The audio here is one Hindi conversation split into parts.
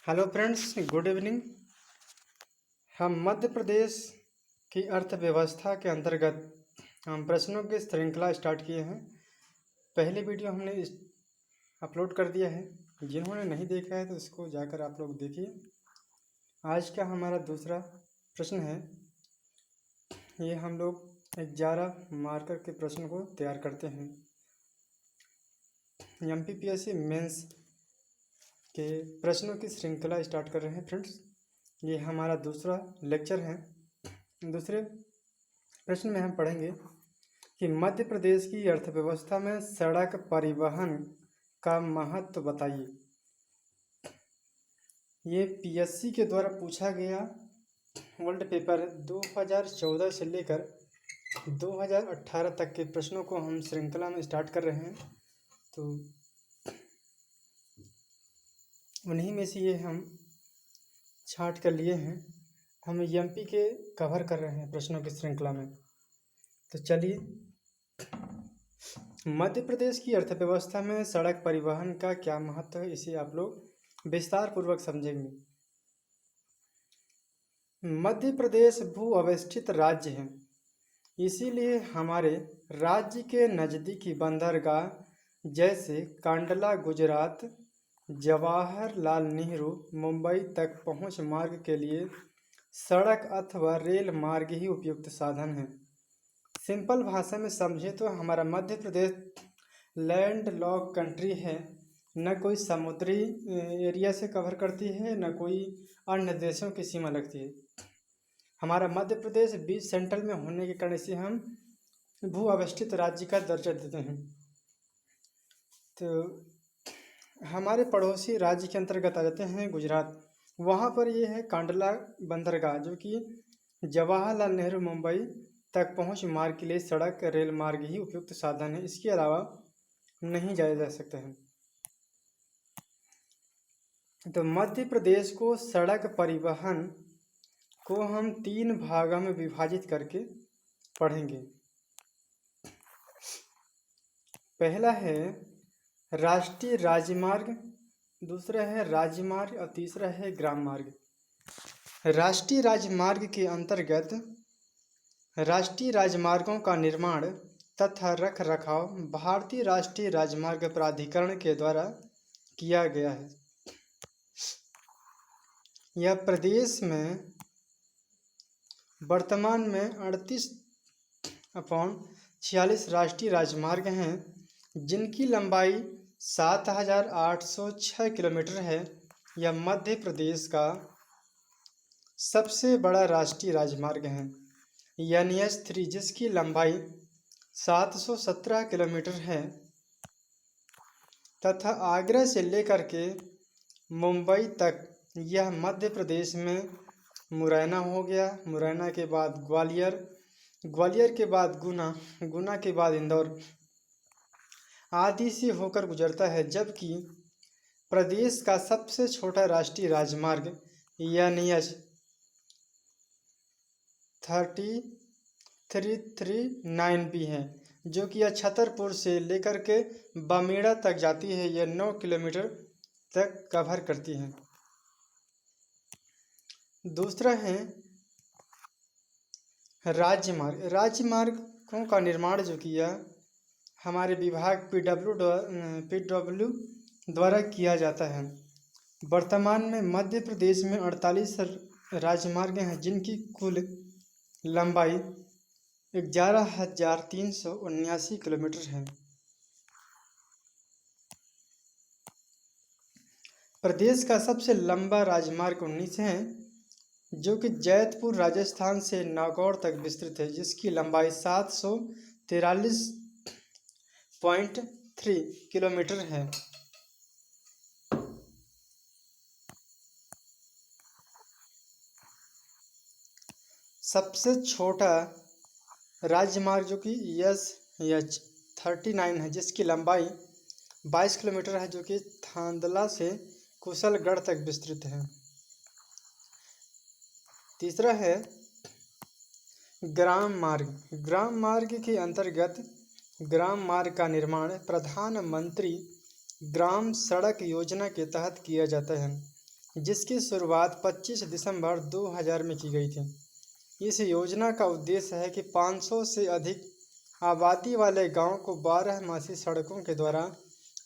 Hello friends, good evening. हम मध्य प्रदेश की अर्थव्यवस्था के अंतर्गत हम प्रश्नों की श्रृंखला स्टार्ट किए हैं। पहली वीडियो हमने अपलोड कर दिया है। जिन्होंने नहीं देखा है तो इसको जाकर आप लोग देखिए। आज का हमारा दूसरा प्रश्न है। ये हम लोग 11 मार्कर के प्रश्न को तैयार करते हैं। MPPSC मेंस के प्रश्नों की श्रृंखला स्टार्ट कर रहे हैं फ्रेंड्स। ये हमारा दूसरा लेक्चर है। दूसरे प्रश्न में हम पढ़ेंगे कि मध्य प्रदेश की अर्थव्यवस्था में सड़क परिवहन का महत्व बताइए। ये PSC के द्वारा पूछा गया वर्ल्ड पेपर 2014 से लेकर 2018 तक के प्रश्नों को हम श्रृंखला में स्टार्ट कर रहे हैं। तो उन्हीं में से ये हम छांट कर लिए हैं। हम MP के कवर कर रहे हैं प्रश्नों की श्रृंखला में। तो चलिए, मध्य प्रदेश की अर्थव्यवस्था में सड़क परिवहन का क्या महत्व है, इसे आप लोग विस्तार पूर्वक समझेंगे। मध्य प्रदेश भू अवस्थित राज्य है, इसीलिए हमारे राज्य के नज़दीकी बंदरगाह जैसे कांडला गुजरात, जवाहरलाल नेहरू मुंबई तक पहुंच मार्ग के लिए सड़क अथवा रेल मार्ग ही उपयुक्त साधन है। सिंपल भाषा में समझे तो हमारा Madhya Pradesh land lock country है, न कोई समुद्री एरिया से कवर करती है, न कोई अन्य देशों की सीमा लगती है। हमारा मध्य प्रदेश बीच सेंट्रल में होने के कारण इसे हम भू अवस्थित राज्य का दर्जा देते हैं। तो हमारे पड़ोसी राज्य के अंतर्गत आ जाते हैं गुजरात। वहाँ पर ये है कांडला बंदरगाह, जो कि जवाहरलाल नेहरू मुंबई तक पहुंच मार्ग के लिए सड़क रेल मार्ग ही उपयुक्त साधन है। इसके अलावा नहीं जाया जा सकता है। तो मध्य प्रदेश को सड़क परिवहन को हम 3 भागों में विभाजित करके पढ़ेंगे। पहला है राष्ट्रीय राजमार्ग, दूसरा है राज्यमार्ग और तीसरा है ग्राम मार्ग। राष्ट्रीय राजमार्ग के अंतर्गत राष्ट्रीय राजमार्गों का निर्माण तथा रख रखाव भारतीय राष्ट्रीय राजमार्ग प्राधिकरण के द्वारा किया गया है। यह प्रदेश में वर्तमान में 38/46 राष्ट्रीय राजमार्ग हैं, जिनकी लंबाई 7,806 किलोमीटर है। यह मध्य प्रदेश का सबसे बड़ा राष्ट्रीय राजमार्ग है। NH3, जिसकी लंबाई 717 किलोमीटर है तथा आगरा से लेकर के मुंबई तक यह मध्य प्रदेश में मुरैना हो गया, मुरैना के बाद ग्वालियर, ग्वालियर के बाद गुना, गुना के बाद इंदौर आदि से होकर गुजरता है। जबकि प्रदेश का सबसे छोटा राष्ट्रीय राजमार्ग NH 3339 है, जो कि छतरपुर से लेकर के बमेड़ा तक जाती है। यह 9 किलोमीटर तक कवर करती है। दूसरा है राज्यमार्ग। राज्यमार्गों का निर्माण जो किया हमारे विभाग PW द्वारा किया जाता है। वर्तमान में मध्य प्रदेश में 48 राजमार्ग हैं, जिनकी कुल लंबाई 11,379 किलोमीटर है। प्रदेश का सबसे लंबा राजमार्ग 19 है, जो कि जैतपुर राजस्थान से नागौर तक विस्तृत है, जिसकी लंबाई 743.3 किलोमीटर है। सबसे छोटा राजमार्ग जो कि NH 39 है, जिसकी लंबाई 22 किलोमीटर है, जो कि थांदला से कुशलगढ़ तक विस्तृत है। तीसरा है ग्राम मार्ग। ग्राम मार्ग के अंतर्गत ग्राम मार्ग का निर्माण प्रधानमंत्री ग्राम सड़क योजना के तहत किया जाता है। जिसकी शुरुआत 25 दिसंबर 2000 में की गई थी। इस योजना का उद्देश्य है कि 500 से अधिक आबादी वाले गांव को 12 सड़कों के द्वारा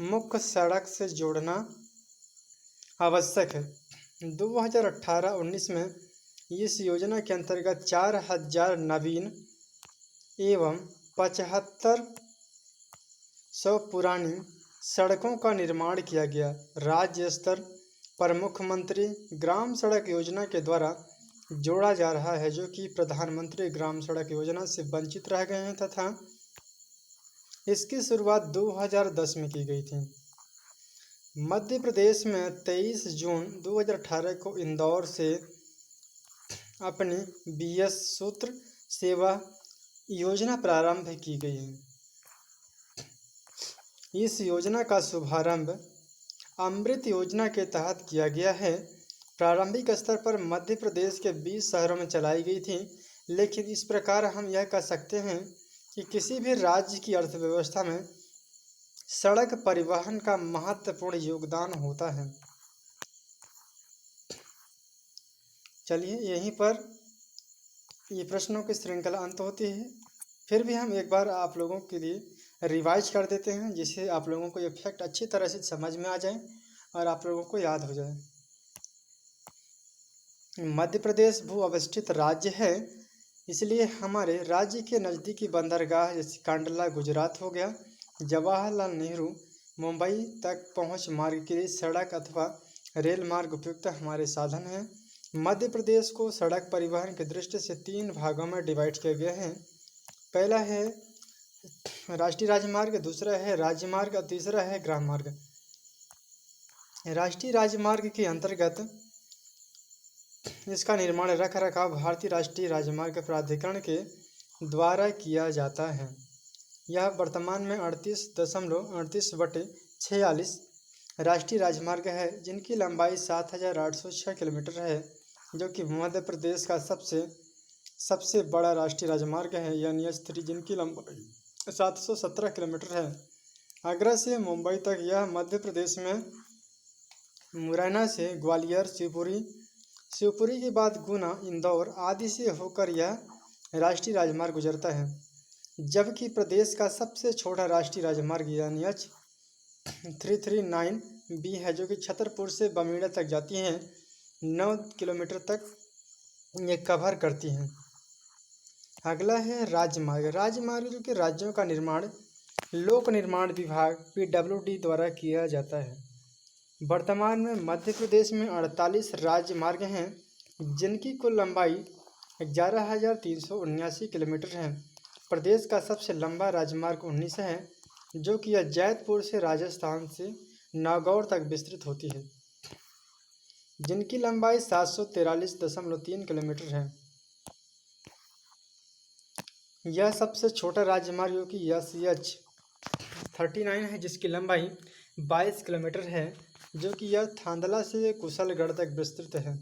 मुख्य सड़क से जोड़ना आवश्यक है। 2018-19 में इस योजना के अंतर्गत 4000 नवीन एवं 7500 पुरानी सड़कों का निर्माण किया गया। राज्य स्तर पर मुख्यमंत्री ग्राम सड़क योजना के द्वारा जोड़ा जा रहा है, जो कि प्रधानमंत्री ग्राम सड़क योजना से वंचित रह गए हैं तथा इसकी शुरुआत 2010 में की गई थी। मध्य प्रदेश में 23 जून 2018 को इंदौर से अपनी BS सूत्र सेवा योजना प्रारंभ की गई है। इस योजना का शुभारंभ अमृत योजना के तहत किया गया है। प्रारंभिक स्तर पर मध्य प्रदेश के 20 शहरों में चलाई गई थी, लेकिन इस प्रकार हम यह कह सकते हैं कि किसी भी राज्य की अर्थव्यवस्था में सड़क परिवहन का महत्वपूर्ण योगदान होता है। चलिए, यहीं पर ये प्रश्नों की श्रृंखला अंत होती है। फिर भी हम एक बार आप लोगों के लिए रिवाइज कर देते हैं, जिससे आप लोगों को ये फैक्ट अच्छी तरह से समझ में आ जाए और आप लोगों को याद हो जाए। मध्य प्रदेश भू अवस्थित राज्य है, इसलिए हमारे राज्य के नज़दीकी बंदरगाह जैसे कांडला गुजरात हो गया, जवाहरलाल नेहरू मुंबई तक पहुंच मार्ग के लिए सड़क अथवा रेल मार्ग उपयुक्त हमारे साधन हैं। मध्य प्रदेश को सड़क परिवहन की दृष्टि से 3 भागों में डिवाइड किया गया है। पहला है राष्ट्रीय राजमार्ग, दूसरा है राज्य मार्ग और तीसरा है ग्राम मार्ग। राष्ट्रीय राजमार्ग के अंतर्गत इसका निर्माण रख रखाव भारतीय राष्ट्रीय राजमार्ग प्राधिकरण के द्वारा किया जाता है। यह वर्तमान में 38.38/46 राष्ट्रीय राजमार्ग है, जिनकी लंबाई 7806 किलोमीटर है, जो कि मध्य प्रदेश का सबसे बड़ा राष्ट्रीय राजमार्ग है। NH3 जिनकी लंबाई 717 किलोमीटर है। आगरा से मुंबई तक यह मध्य प्रदेश में मुरैना से ग्वालियर, शिवपुरी के बाद गुना, इंदौर आदि से होकर यह राष्ट्रीय राजमार्ग गुजरता है। जबकि प्रदेश का सबसे छोटा राष्ट्रीय राजमार्ग NH 339B है, जो कि छतरपुर से बमीड़ा तक जाती हैं। 9 किलोमीटर तक ये कवर करती हैं। अगला है राजमार्ग। राजमार्ग जो कि राज्यों का निर्माण लोक निर्माण विभाग PWD द्वारा किया जाता है। वर्तमान में मध्य प्रदेश में 48 राजमार्ग हैं, जिनकी कुल लंबाई 11,379 किलोमीटर है। प्रदेश का सबसे लंबा राजमार्ग 19 है, जो कि यह जैतपुर से राजस्थान से नागौर तक विस्तृत होती है, जिनकी लंबाई 743.3 किलोमीटर है। यह सबसे छोटा राजमार्ग जो कि SH 39 है, जिसकी लंबाई 22 किलोमीटर है, जो कि यह थांदला से कुशलगढ़ तक विस्तृत है।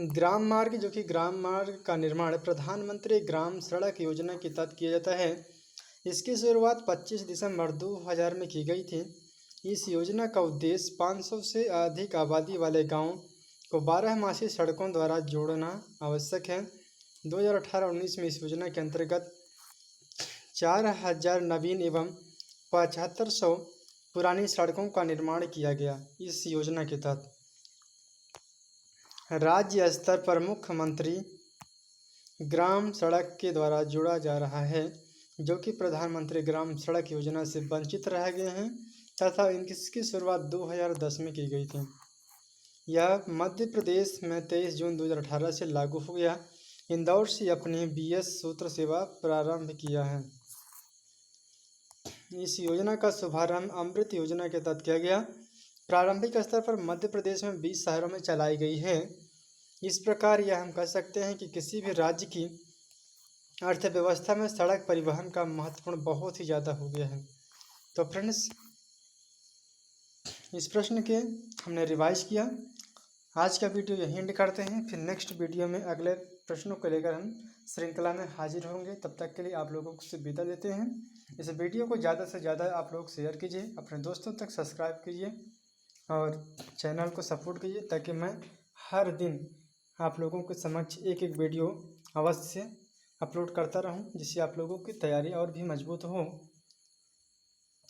ग्राम मार्ग जो कि ग्राम मार्ग का निर्माण प्रधानमंत्री ग्राम सड़क योजना के तहत किया जाता है। इसकी शुरुआत 25 दिसंबर 2000 में की गई थी। इस योजना का उद्देश्य 500 से अधिक आबादी वाले गांव को 12 सड़कों द्वारा जोड़ना आवश्यक है। 2018-19 में इस योजना के अंतर्गत 4000 नवीन एवं 7500 पुरानी सड़कों का निर्माण किया गया। इस योजना के तहत राज्य स्तर पर मुख्यमंत्री ग्राम सड़क के द्वारा जोड़ा जा रहा है, जो कि प्रधानमंत्री ग्राम सड़क योजना से वंचित रह गए हैं तथा इसकी शुरुआत 2010 में की गई थी। यह मध्य प्रदेश में 23 जून 2018 से लागू हो गया। इंदौर से अपनी BS सूत्र सेवा प्रारंभ किया है। इस योजना का शुभारंभ अमृत योजना के तहत किया गया। प्रारंभिक स्तर पर मध्य प्रदेश में 20 शहरों में चलाई गई है। इस प्रकार यह हम कह सकते हैं कि किसी भी राज्य की अर्थव्यवस्था में सड़क परिवहन का महत्वपूर्ण बहुत ही ज़्यादा हो गया है। तो फ्रेंड्स, इस प्रश्न के हमने रिवाइज किया। आज का वीडियो यहीं एंड करते हैं। फिर नेक्स्ट वीडियो में अगले प्रश्नों को लेकर हम श्रृंखला में हाजिर होंगे। तब तक के लिए आप लोगों से विदा लेते हैं। इस वीडियो को ज़्यादा से ज़्यादा आप लोग शेयर कीजिए, अपने दोस्तों तक सब्सक्राइब कीजिए और चैनल को सपोर्ट कीजिए, ताकि मैं हर दिन आप लोगों के समक्ष एक एक वीडियो अवश्य अपलोड करता रहूं, जिससे आप लोगों की तैयारी और भी मजबूत हो।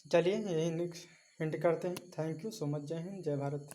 चलिए यही एंड करते हैं। Thank you so much. जय हिंद, जय भारत।